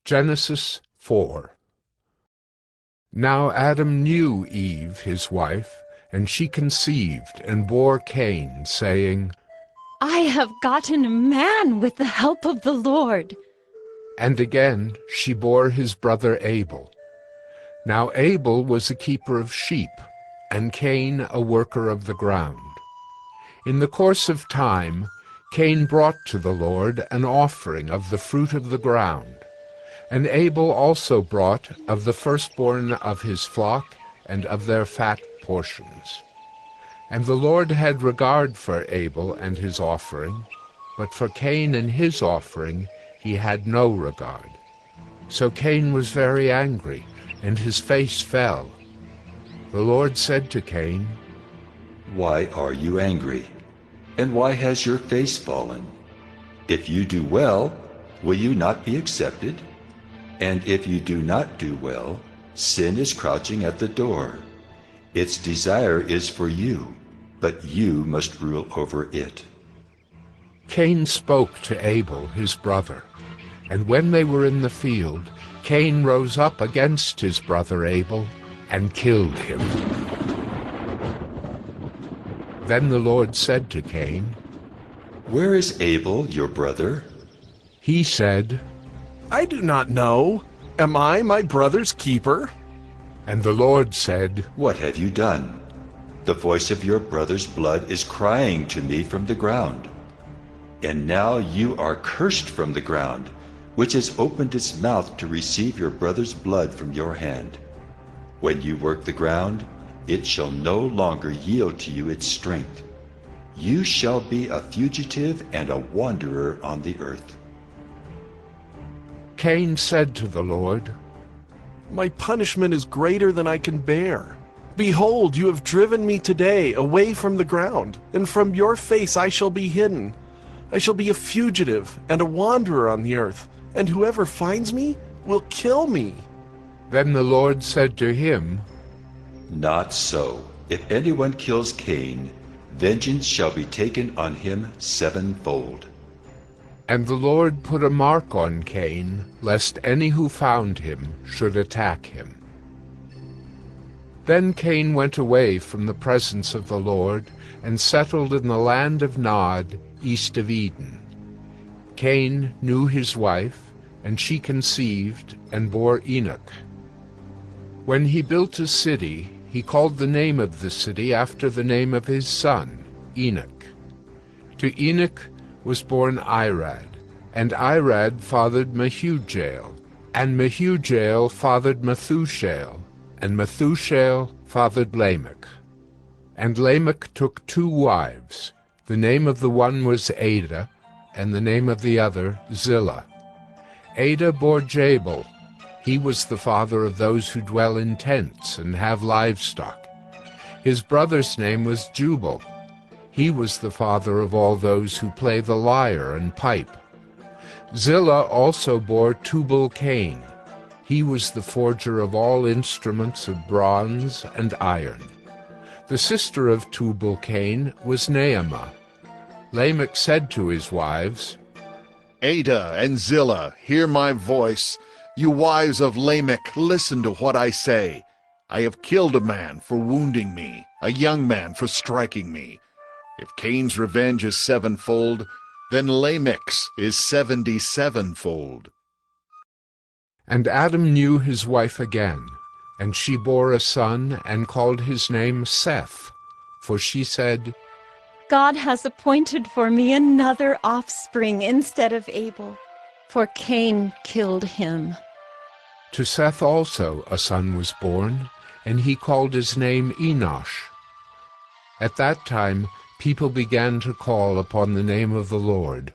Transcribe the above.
Genesis 4. Now Adam knew Eve, his wife, and she conceived and bore Cain, saying, I have gotten a man with the help of the Lord. And again she bore his brother Abel. Now Abel was a keeper of sheep, and Cain a worker of the ground. In the course of time, Cain brought to the Lord an offering of the fruit of the ground, and Abel also brought of the firstborn of his flock and of their fat portions. And the Lord had regard for Abel and his offering, but for Cain and his offering he had no regard. So Cain was very angry, and his face fell. The Lord said to Cain, Why are you angry? And why has your face fallen? If you do well, will you not be accepted? And if you do not do well, sin is crouching at the door. Its desire is for you, but you must rule over it. Cain spoke to Abel his brother, and when they were in the field, Cain rose up against his brother Abel and killed him. Then the Lord said to Cain, Where is Abel, your brother? He said, I do not know. Am I my brother's keeper? And the Lord said, What have you done? The voice of your brother's blood is crying to me from the ground. And now you are cursed from the ground, which has opened its mouth to receive your brother's blood from your hand. When you work the ground, it shall no longer yield to you its strength. You shall be a fugitive and a wanderer on the earth. Cain said to the Lord, My punishment is greater than I can bear. Behold, you have driven me today away from the ground, and from your face I shall be hidden. I shall be a fugitive and a wanderer on the earth, and whoever finds me will kill me. Then the Lord said to him, Not so. If anyone kills Cain, vengeance shall be taken on him sevenfold. And the Lord put a mark on Cain, lest any who found him should attack him. Then Cain went away from the presence of the Lord, and settled in the land of Nod, east of Eden. Cain knew his wife, and she conceived and bore Enoch. When he built a city, he called the name of the city after the name of his son, Enoch. To Enoch was born Irad, and Irad fathered Mehujael, and Mehujael fathered Methushael, and Methushael fathered Lamech. And Lamech took 2 wives. The name of the one was Ada, and the name of the other Zillah. Ada bore Jabal. He was the father of those who dwell in tents and have livestock. His brother's name was Jubal. He was the father of all those who play the lyre and pipe. Zillah also bore Tubal-Cain. He was the forger of all instruments of bronze and iron. The sister of Tubal-Cain was Naamah. Lamech said to his wives, Ada and Zillah, hear my voice. You wives of Lamech, listen to what I say. I have killed a man for wounding me, a young man for striking me. If Cain's revenge is sevenfold, then Lamech's is 77-fold. And Adam knew his wife again, and she bore a son and called his name Seth, for she said, God has appointed for me another offspring instead of Abel, for Cain killed him. To Seth also a son was born, and he called his name Enosh. At that time people began to call upon the name of the Lord,